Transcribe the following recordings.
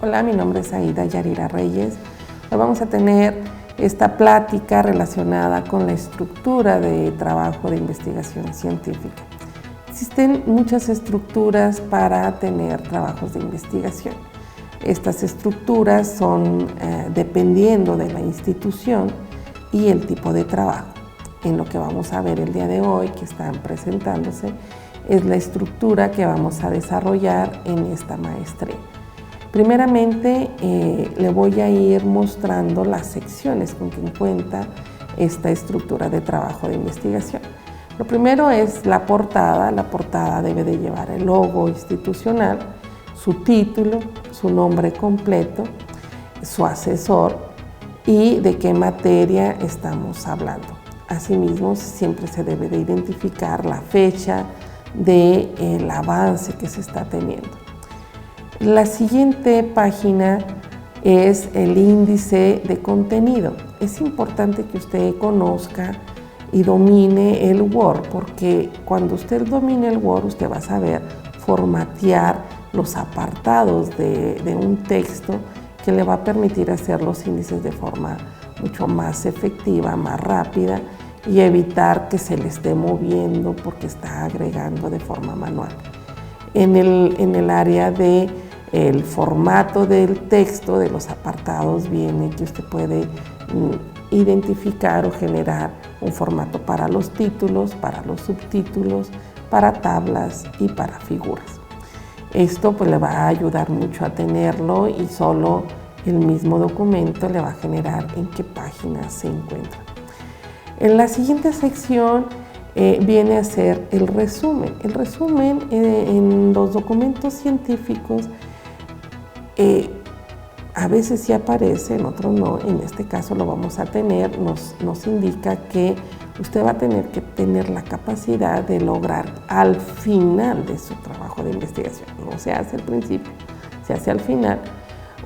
Hola, mi nombre es Aida Yarira Reyes. Hoy vamos a tener esta plática relacionada con la estructura de trabajo de investigación científica. Existen muchas estructuras para tener trabajos de investigación. Estas estructuras son dependiendo de la institución y el tipo de trabajo. En lo que vamos a ver el día de hoy, que están presentándose, es la estructura que vamos a desarrollar en esta maestría. Primeramente, le voy a ir mostrando las secciones con que cuenta esta estructura de trabajo de investigación. Lo primero es la portada. La portada debe de llevar el logo institucional, su título, su nombre completo, su asesor y de qué materia estamos hablando. Asimismo, siempre se debe de identificar la fecha del avance que se está teniendo. La siguiente página es el índice de contenido. Es importante que usted conozca y domine el Word, porque cuando usted domine el Word, usted va a saber formatear los apartados de un texto que le va a permitir hacer los índices de forma mucho más efectiva, más rápida, y evitar que se le esté moviendo porque está agregando de forma manual. En el área de el formato del texto, de los apartados, viene que usted puede identificar o generar un formato para los títulos, para los subtítulos, para tablas y para figuras. Esto pues le va a ayudar mucho a tenerlo y solo el mismo documento le va a generar en qué página se encuentra. En la siguiente sección viene a ser el resumen. El resumen en los documentos científicos a veces sí aparece, en otros no. En este caso lo vamos a tener, nos indica que usted va a tener que tener la capacidad de lograr al final de su trabajo de investigación. No se hace al principio, se hace al final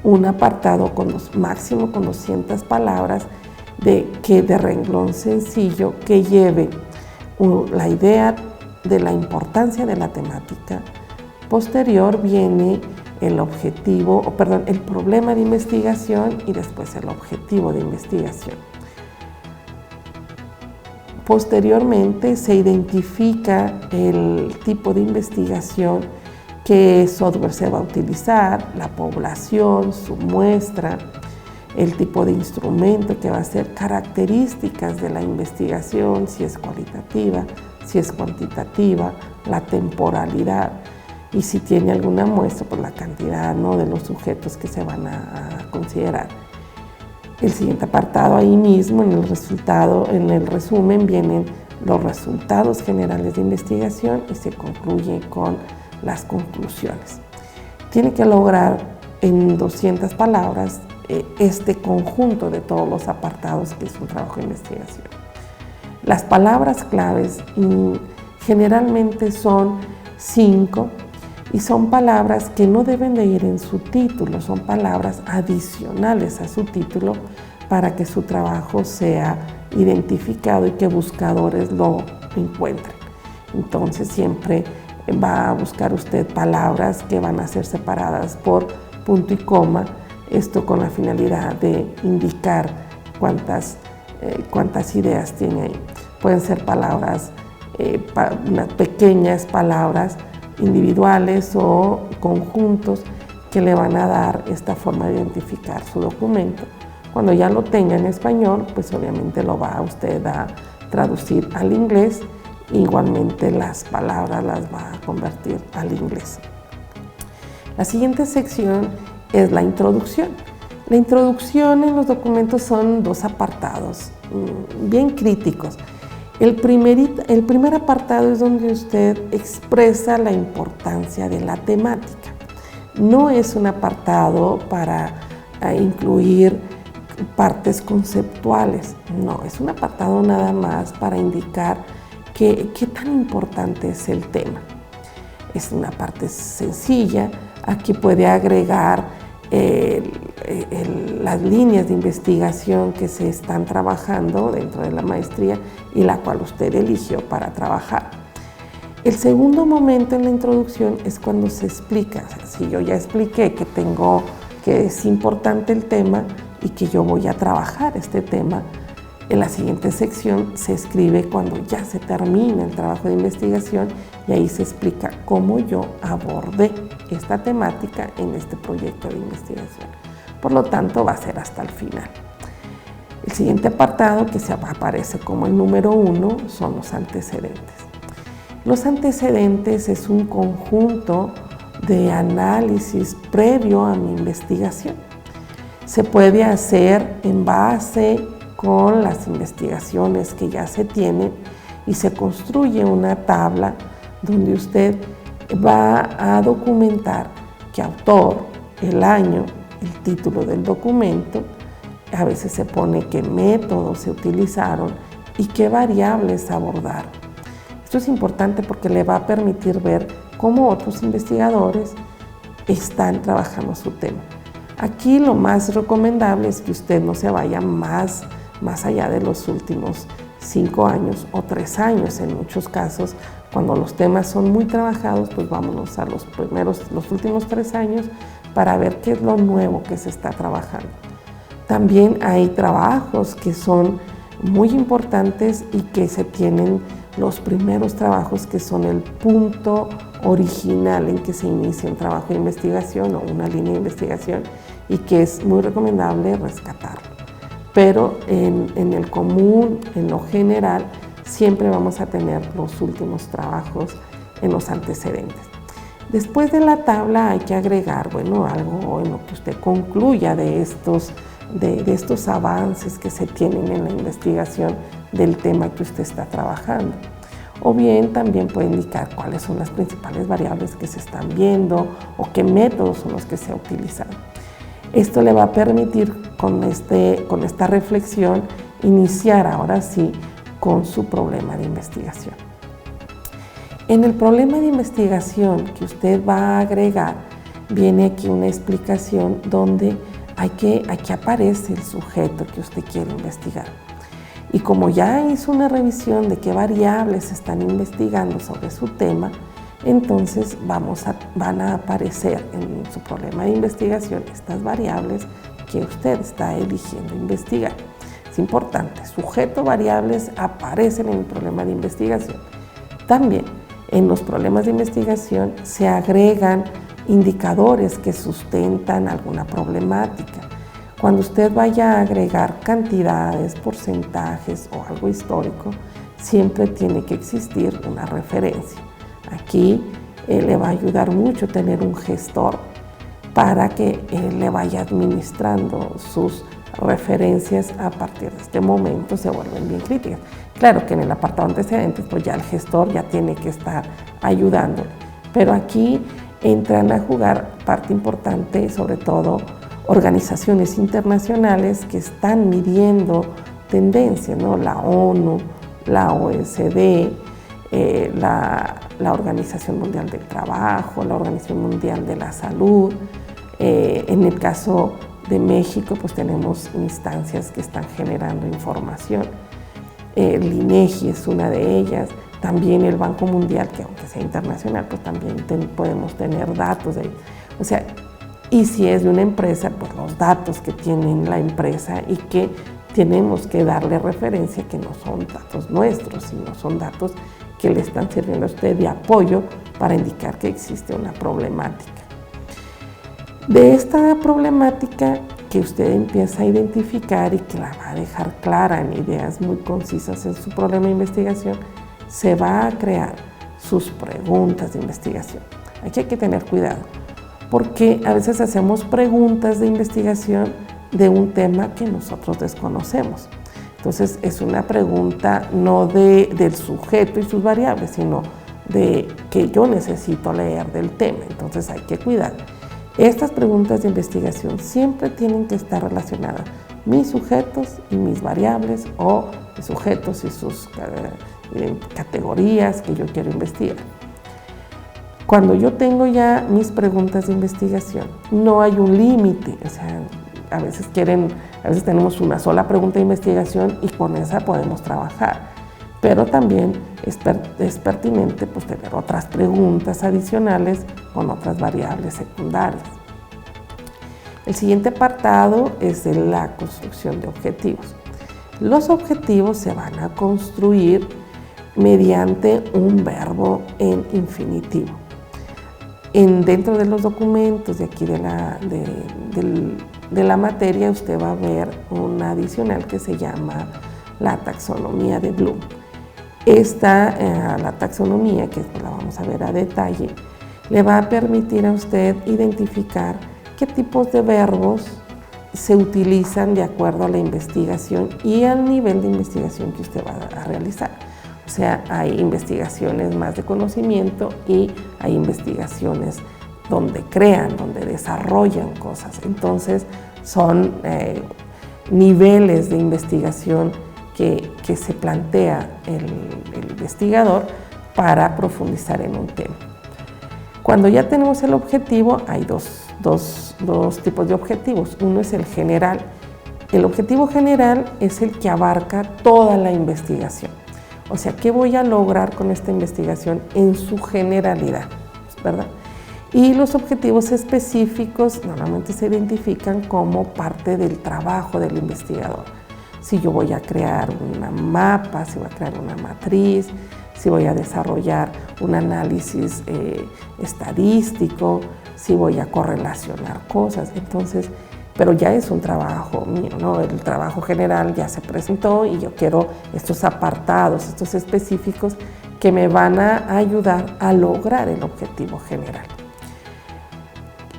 un apartado máximo con 200 palabras de renglón sencillo que lleve la idea de la importancia de la temática. Posterior viene el problema de investigación y después el objetivo de investigación. Posteriormente se identifica el tipo de investigación, qué software se va a utilizar, la población, su muestra, el tipo de instrumento que va a ser, características de la investigación, si es cualitativa, si es cuantitativa, la temporalidad y si tiene alguna muestra, pues la cantidad, ¿no?, de los sujetos que se van a considerar. El siguiente apartado, ahí mismo en el resumen vienen los resultados generales de investigación y se concluye con las conclusiones. Tiene que lograr en 200 palabras este conjunto de todos los apartados que es un trabajo de investigación. Las palabras claves generalmente son 5 y son palabras que no deben de ir en su título, son palabras adicionales a su título para que su trabajo sea identificado y que buscadores lo encuentren. Entonces siempre va a buscar usted palabras que van a ser separadas por punto y coma, esto con la finalidad de indicar cuántas ideas tiene ahí. Pueden ser palabras, unas pequeñas palabras individuales o conjuntos que le van a dar esta forma de identificar su documento. Cuando ya lo tenga en español, pues obviamente lo va usted a traducir al inglés. Igualmente las palabras las va a convertir al inglés. La siguiente sección es la introducción. La introducción en los documentos son 2 apartados bien críticos. El primer apartado es donde usted expresa la importancia de la temática. No es un apartado para incluir partes conceptuales, no, es un apartado nada más para indicar qué tan importante es el tema. Es una parte sencilla, aquí puede agregar las líneas de investigación que se están trabajando dentro de la maestría y la cual usted eligió para trabajar. El segundo momento en la introducción es cuando se explica. O sea, si yo ya expliqué que tengo que es importante el tema y que yo voy a trabajar este tema. En la siguiente sección se escribe cuando ya se termina el trabajo de investigación y ahí se explica cómo yo abordé esta temática en este proyecto de investigación. Por lo tanto, va a ser hasta el final. El siguiente apartado, que se aparece como el número 1, son los antecedentes. Los antecedentes es un conjunto de análisis previo a mi investigación. Se puede hacer en base con las investigaciones que ya se tienen y se construye una tabla donde usted va a documentar qué autor, el año, el título del documento, a veces se pone qué métodos se utilizaron y qué variables abordaron. Esto es importante porque le va a permitir ver cómo otros investigadores están trabajando su tema. Aquí lo más recomendable es que usted no se vaya más allá de los últimos 5 años o 3 años en muchos casos. Cuando los temas son muy trabajados, pues vámonos a los últimos 3 años para ver qué es lo nuevo que se está trabajando. También hay trabajos que son muy importantes y que se tienen los primeros trabajos que son el punto original en que se inicia un trabajo de investigación o una línea de investigación y que es muy recomendable rescatarlo. Pero en el común, en lo general, siempre vamos a tener los últimos trabajos en los antecedentes. Después de la tabla hay que agregar, algo en lo que usted concluya de estos avances que se tienen en la investigación del tema que usted está trabajando. O bien también puede indicar cuáles son las principales variables que se están viendo o qué métodos son los que se utilizan. Esto le va a permitir con esta reflexión iniciar ahora sí con su problema de investigación. En el problema de investigación que usted va a agregar, viene aquí una explicación donde aquí aparece el sujeto que usted quiere investigar. Y como ya hizo una revisión de qué variables están investigando sobre su tema, entonces van a aparecer en su problema de investigación estas variables que usted está eligiendo investigar. Es importante, sujeto, variables aparecen en el problema de investigación. También en los problemas de investigación se agregan indicadores que sustentan alguna problemática. Cuando usted vaya a agregar cantidades, porcentajes o algo histórico, siempre tiene que existir una referencia. Aquí le va a ayudar mucho tener un gestor para que le vaya administrando sus referencias. A partir de este momento se vuelven bien críticas. Claro que en el apartado antecedentes, pues ya el gestor ya tiene que estar ayudándole, pero aquí entran a jugar parte importante, sobre todo organizaciones internacionales que están midiendo tendencias, ¿no? La ONU, la OECD, la Organización Mundial del Trabajo, la Organización Mundial de la Salud. En el caso de México, pues tenemos instancias que están generando información. El INEGI es una de ellas. También el Banco Mundial, que aunque sea internacional, pues también podemos tener datos de ahí. O sea, y si es de una empresa, pues los datos que tiene la empresa y que tenemos que darle referencia, que no son datos nuestros, sino son datos que le están sirviendo a usted de apoyo para indicar que existe una problemática. De esta problemática que usted empieza a identificar y que la va a dejar clara en ideas muy concisas en su problema de investigación, se va a crear sus preguntas de investigación. Aquí hay que tener cuidado, porque a veces hacemos preguntas de investigación de un tema que nosotros desconocemos. Entonces es una pregunta no del sujeto y sus variables, sino de que yo necesito leer del tema. Entonces hay que cuidar. Estas preguntas de investigación siempre tienen que estar relacionadas mis sujetos y mis variables, o mis sujetos y sus categorías que yo quiero investigar. Cuando yo tengo ya mis preguntas de investigación, no hay un límite. O sea, a veces tenemos una sola pregunta de investigación y con esa podemos trabajar, pero también es pertinente pues tener otras preguntas adicionales con otras variables secundarias. El siguiente apartado es de la construcción de objetivos. Los objetivos se van a construir mediante un verbo en infinitivo. Dentro de los documentos de aquí de la materia, usted va a ver una adicional que se llama la taxonomía de Bloom. La taxonomía, que la vamos a ver a detalle, le va a permitir a usted identificar qué tipos de verbos se utilizan de acuerdo a la investigación y al nivel de investigación que usted va a realizar. O sea, hay investigaciones más de conocimiento y hay investigaciones donde crean, donde desarrollan cosas. Entonces, son niveles de investigación que se plantea el investigador para profundizar en un tema. Cuando ya tenemos el objetivo, hay dos tipos de objetivos. Uno es el general. El objetivo general es el que abarca toda la investigación. O sea, ¿qué voy a lograr con esta investigación en su generalidad? ¿Verdad? Y los objetivos específicos normalmente se identifican como parte del trabajo del investigador. Si yo voy a crear un mapa, si voy a crear una matriz, si voy a desarrollar un análisis estadístico, si voy a correlacionar cosas. Entonces, pero ya es un trabajo mío, ¿no? El trabajo general ya se presentó y yo quiero estos apartados, estos específicos que me van a ayudar a lograr el objetivo general.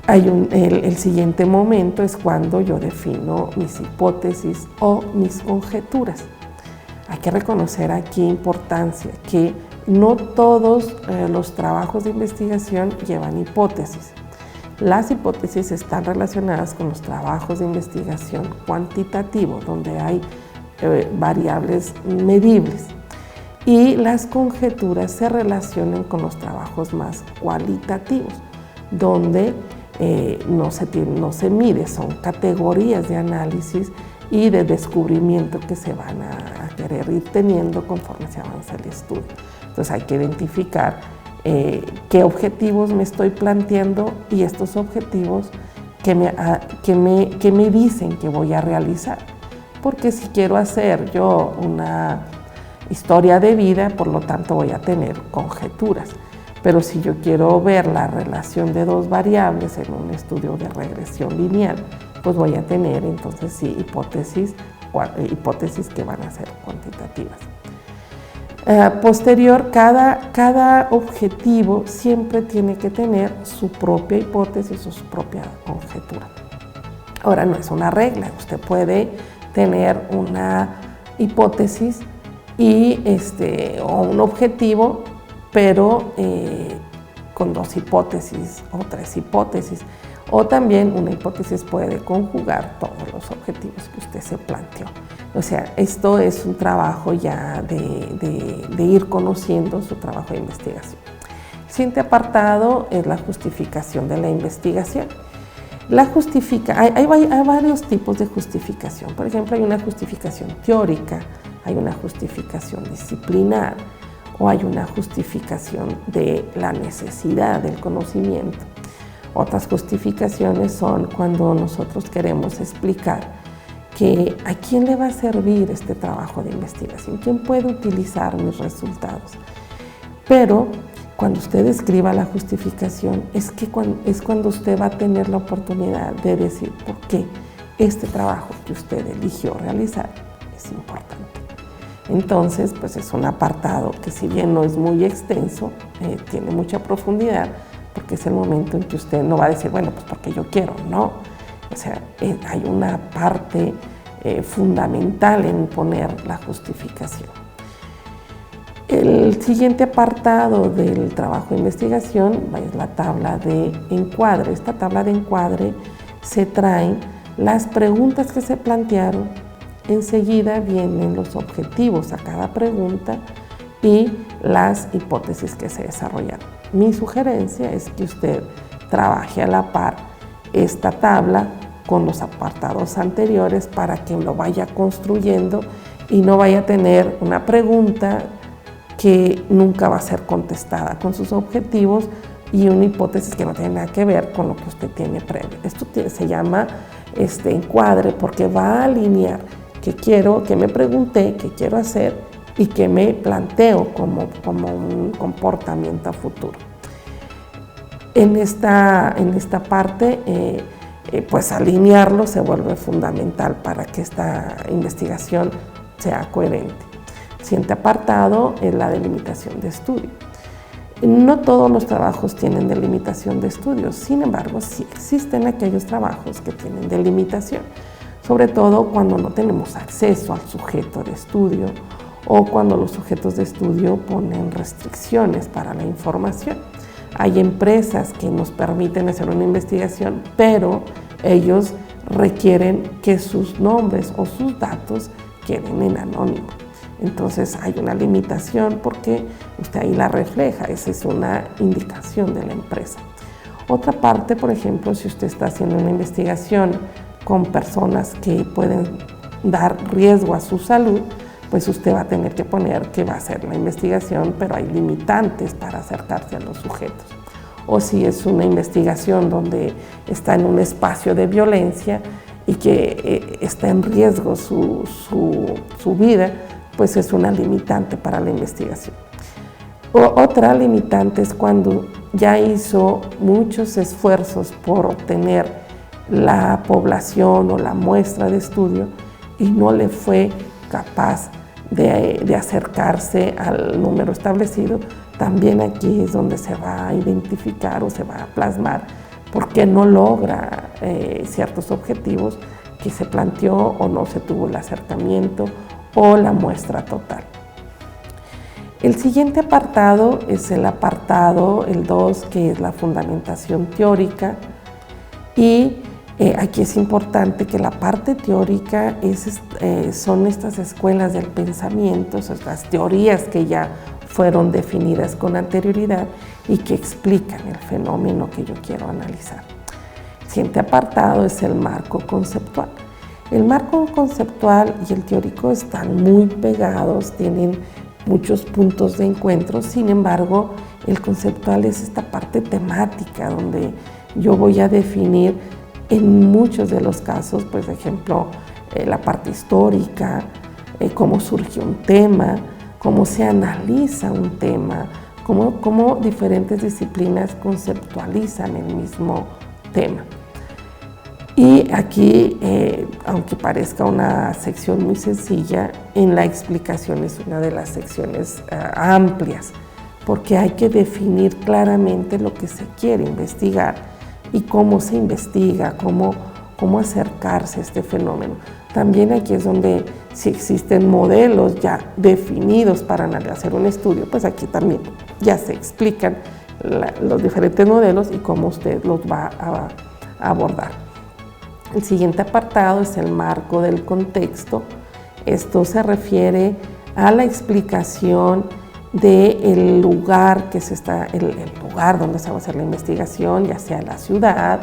El siguiente momento es cuando yo defino mis hipótesis o mis conjeturas. Hay que reconocer aquí importancia que no todos los trabajos de investigación llevan hipótesis. Las hipótesis están relacionadas con los trabajos de investigación cuantitativos, donde hay variables medibles. Y las conjeturas se relacionan con los trabajos más cualitativos, donde no se mide, son categorías de análisis y de descubrimiento que se van a querer ir teniendo conforme se avanza el estudio. Entonces hay que identificar qué objetivos me estoy planteando y estos objetivos que me dicen que voy a realizar. Porque si quiero hacer yo una historia de vida, por lo tanto voy a tener conjeturas. Pero si yo quiero ver la relación de dos variables en un estudio de regresión lineal, pues voy a tener entonces sí hipótesis que van a ser cuantitativas. Posterior, cada objetivo siempre tiene que tener su propia hipótesis o su propia conjetura. Ahora, no es una regla, usted puede tener una hipótesis o un objetivo, pero con dos hipótesis o tres hipótesis. O también una hipótesis puede conjugar todos los objetivos que usted se planteó. O sea, esto es un trabajo ya de ir conociendo su trabajo de investigación. El siguiente apartado es la justificación de la investigación. Hay varios tipos de justificación. Por ejemplo, hay una justificación teórica, hay una justificación disciplinar o hay una justificación de la necesidad del conocimiento. Otras justificaciones son cuando nosotros queremos explicar que a quién le va a servir este trabajo de investigación, quién puede utilizar mis resultados. Pero cuando usted escriba la justificación es cuando usted va a tener la oportunidad de decir por qué este trabajo que usted eligió realizar es importante. Entonces, pues es un apartado que si bien no es muy extenso, tiene mucha profundidad, porque es el momento en que usted no va a decir, bueno, pues porque yo quiero, no. O sea, hay una parte fundamental en poner la justificación. El siguiente apartado del trabajo de investigación es la tabla de encuadre. Esta tabla de encuadre se traen las preguntas que se plantearon, enseguida vienen los objetivos a cada pregunta y las hipótesis que se desarrollaron. Mi sugerencia es que usted trabaje a la par esta tabla con los apartados anteriores para que lo vaya construyendo y no vaya a tener una pregunta que nunca va a ser contestada con sus objetivos y una hipótesis que no tiene nada que ver con lo que usted tiene previo. Esto se llama encuadre porque va a alinear qué quiero, qué me pregunté, qué quiero hacer y qué me planteo como un comportamiento a futuro. En esta parte, pues alinearlo se vuelve fundamental para que esta investigación sea coherente. El siguiente apartado es la delimitación de estudio. No todos los trabajos tienen delimitación de estudio, sin embargo, sí existen aquellos trabajos que tienen delimitación, sobre todo cuando no tenemos acceso al sujeto de estudio o cuando los sujetos de estudio ponen restricciones para la información. Hay empresas que nos permiten hacer una investigación, pero ellos requieren que sus nombres o sus datos queden en anónimo. Entonces hay una limitación porque usted ahí la refleja, esa es una indicación de la empresa. Otra parte, por ejemplo, si usted está haciendo una investigación con personas que pueden dar riesgo a su salud, pues usted va a tener que poner que va a hacer la investigación, pero hay limitantes para acercarse a los sujetos. O si es una investigación donde está en un espacio de violencia y que está en riesgo su vida, pues es una limitante para la investigación. Otra limitante es cuando ya hizo muchos esfuerzos por obtener la población o la muestra de estudio y no le fue capaz de acercarse al número establecido. También aquí es donde se va a identificar o se va a plasmar por qué no logra ciertos objetivos que se planteó o no se tuvo el acercamiento o la muestra total. El siguiente apartado es el apartado, el 2, que es la fundamentación teórica, y aquí es importante que la parte teórica son estas escuelas del pensamiento, estas teorías que ya fueron definidas con anterioridad y que explican el fenómeno que yo quiero analizar. El siguiente apartado es el marco conceptual. El marco conceptual y el teórico están muy pegados, tienen muchos puntos de encuentro, sin embargo, el conceptual es esta parte temática donde yo voy a definir en muchos de los casos, pues, por ejemplo, la parte histórica, cómo surgió un tema, cómo se analiza un tema, cómo diferentes disciplinas conceptualizan el mismo tema. Y aquí, aunque parezca una sección muy sencilla, en la explicación es una de las secciones amplias, porque hay que definir claramente lo que se quiere investigar y cómo se investiga, cómo acercarse a este fenómeno. También aquí es donde, si existen modelos ya definidos para hacer un estudio, pues aquí también ya se explican los diferentes modelos y cómo usted los va a abordar. El siguiente apartado es el marco del contexto. Esto se refiere a la explicación del lugar el lugar donde se va a hacer la investigación, ya sea la ciudad,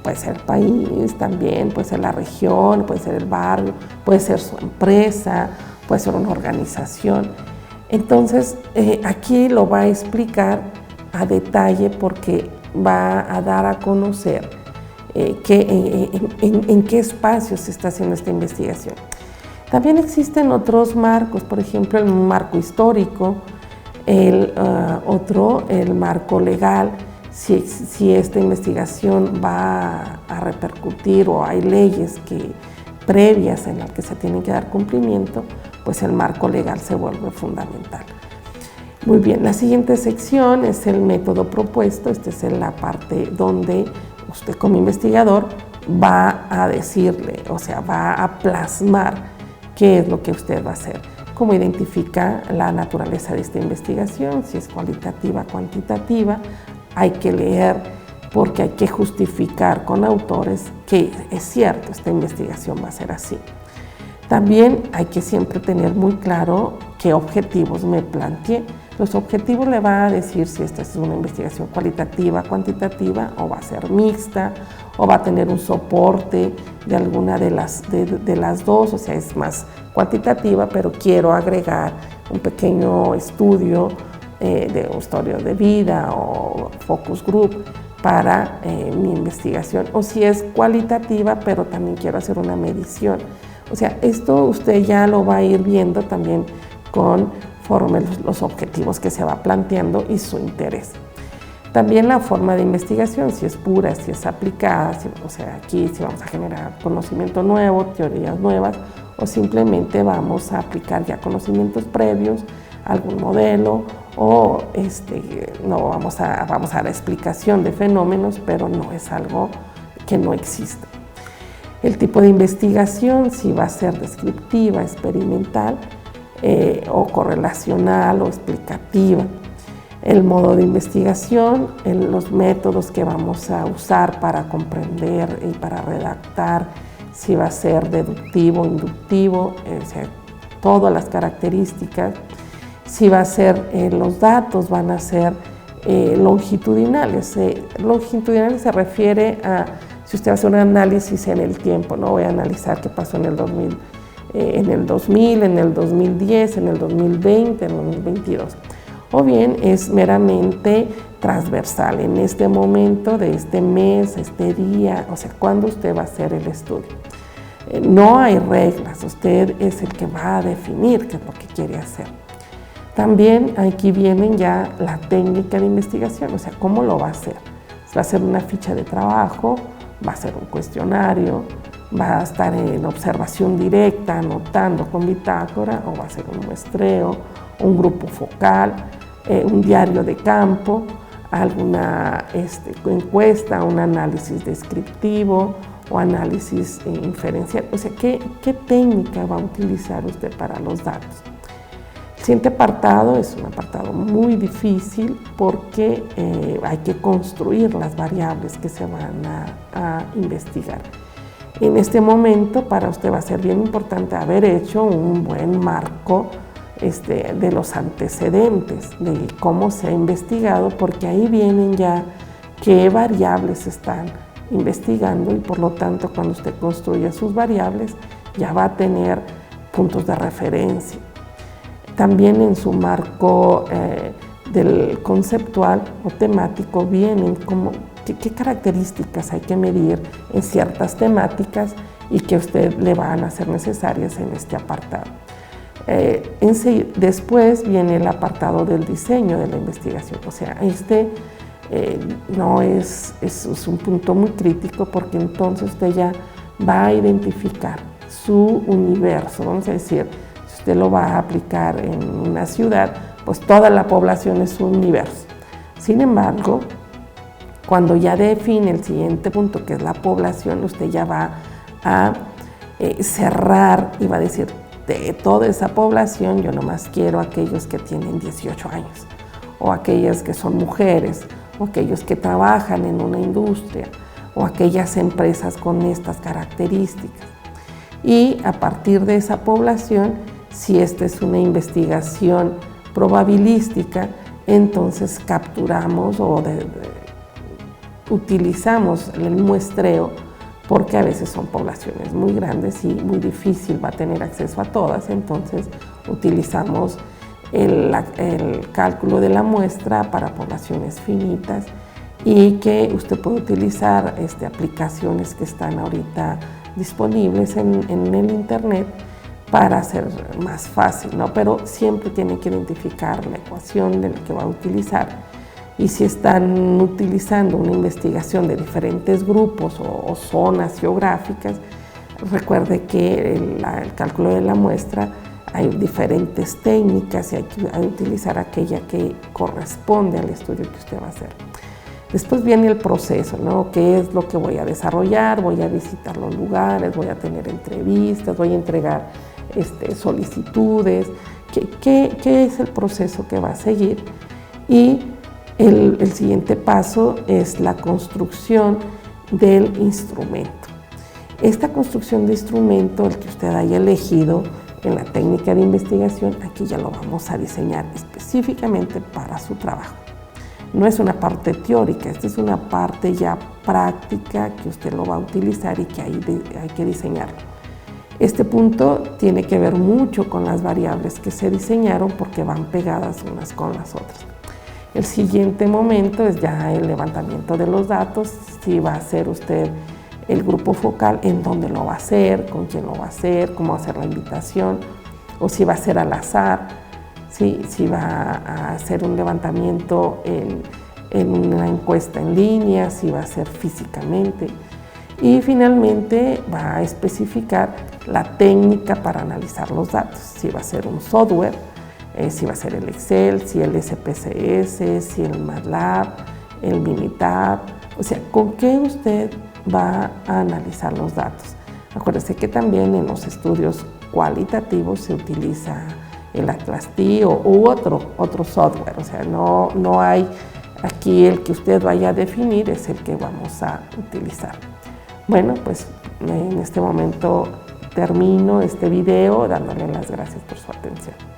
puede ser el país también, puede ser la región, puede ser el barrio, puede ser su empresa, puede ser una organización. Entonces, aquí lo va a explicar a detalle porque va a dar a conocer en qué espacios se está haciendo esta investigación. También existen otros marcos, por ejemplo, el marco histórico, el marco legal, si esta investigación va a repercutir o hay leyes previas en las que se tienen que dar cumplimiento, pues el marco legal se vuelve fundamental. Muy bien, la siguiente sección es el método propuesto. Esta es la parte donde usted como investigador va a decirle, o sea, va a plasmar qué es lo que usted va a hacer, cómo identifica la naturaleza de esta investigación, si es cualitativa, cuantitativa. Hay que leer porque hay que justificar con autores que es cierto, esta investigación va a ser así. También hay que siempre tener muy claro qué objetivos me planteé. Los objetivos le va a decir si esta es una investigación cualitativa, cuantitativa, o va a ser mixta, o va a tener un soporte de alguna de las dos, o sea, es más cuantitativa, pero quiero agregar un pequeño estudio de historia de vida o focus group para mi investigación, o si es cualitativa, pero también quiero hacer una medición. O sea, esto usted ya lo va a ir viendo también conforme los objetivos que se va planteando y su interés. También la forma de investigación, si es pura, si es aplicada, o sea, aquí si vamos a generar conocimiento nuevo, teorías nuevas, o simplemente vamos a aplicar ya conocimientos previos, algún modelo, o no vamos a dar la explicación de fenómenos, pero no es algo que no existe. El tipo de investigación, si va a ser descriptiva, experimental, o correlacional o explicativa. El modo de investigación, los métodos que vamos a usar para comprender y para redactar, si va a ser deductivo, inductivo, o sea, todas las características. Si va a ser, los datos van a ser longitudinales. Longitudinales se refiere a, si usted hace un análisis en el tiempo, no voy a analizar qué pasó en el 2000, en el 2010, en el 2020, en el 2022. O bien es meramente transversal, en este momento, de este mes, este día, o sea, cuándo usted va a hacer el estudio. No hay reglas, usted es el que va a definir qué es lo que quiere hacer. También aquí vienen ya la técnica de investigación, o sea, cómo lo va a hacer. Va a ser una ficha de trabajo, va a ser un cuestionario, va a estar en observación directa, anotando con bitácora, o va a ser un muestreo, un grupo focal, un diario de campo, alguna encuesta, un análisis descriptivo o análisis inferencial. O sea, ¿qué técnica va a utilizar usted para los datos? El siguiente apartado es un apartado muy difícil porque hay que construir las variables que se van a investigar. En este momento para usted va a ser bien importante haber hecho un buen marco de los antecedentes, de cómo se ha investigado, porque ahí vienen ya qué variables están investigando y por lo tanto cuando usted construye sus variables ya va a tener puntos de referencia. También en su marco del conceptual o temático vienen como qué características hay que medir en ciertas temáticas y que a usted le van a ser necesarias en este apartado. Después viene el apartado del diseño de la investigación, o sea, no es un punto muy crítico porque entonces usted ya va a identificar su universo, vamos a decir, si usted lo va a aplicar en una ciudad, pues toda la población es un universo. Sin embargo, cuando ya define el siguiente punto, que es la población, usted ya va a cerrar y va a decir, de toda esa población, yo nomás quiero aquellos que tienen 18 años, o aquellas que son mujeres, o aquellos que trabajan en una industria, o aquellas empresas con estas características. Y a partir de esa población, si esta es una investigación probabilística, entonces capturamos o utilizamos el muestreo, porque a veces son poblaciones muy grandes y muy difícil va a tener acceso a todas, entonces utilizamos el cálculo de la muestra para poblaciones finitas y que usted puede utilizar aplicaciones que están ahorita disponibles en el internet para hacer más fácil, ¿no? Pero siempre tiene que identificar la ecuación de la que va a utilizar. Y si están utilizando una investigación de diferentes grupos o zonas geográficas, recuerde que el cálculo de la muestra hay diferentes técnicas y hay que utilizar aquella que corresponde al estudio que usted va a hacer. Después viene el proceso, ¿no? ¿Qué es lo que voy a desarrollar? Voy a visitar los lugares, voy a tener entrevistas, voy a entregar solicitudes. ¿Qué es el proceso que va a seguir? Y el siguiente paso es la construcción del instrumento. Esta construcción de instrumento, el que usted haya elegido en la técnica de investigación, aquí ya lo vamos a diseñar específicamente para su trabajo. No es una parte teórica, esta es una parte ya práctica que usted lo va a utilizar y que hay que diseñarlo. Este punto tiene que ver mucho con las variables que se diseñaron porque van pegadas unas con las otras. El siguiente momento es ya el levantamiento de los datos, si va a hacer usted el grupo focal, en dónde lo va a hacer, con quién lo va a hacer, cómo va a hacer la invitación, o si va a ser al azar, si va a hacer un levantamiento en una encuesta en línea, si va a ser físicamente. Y finalmente va a especificar la técnica para analizar los datos, si va a ser un software, si va a ser el Excel, si el SPSS, si el MATLAB, el Minitab, o sea, con qué usted va a analizar los datos. Acuérdese que también en los estudios cualitativos se utiliza el Atlas T u otro software, o sea, no hay aquí el que usted vaya a definir, es el que vamos a utilizar. Bueno, pues en este momento termino este video dándole las gracias por su atención.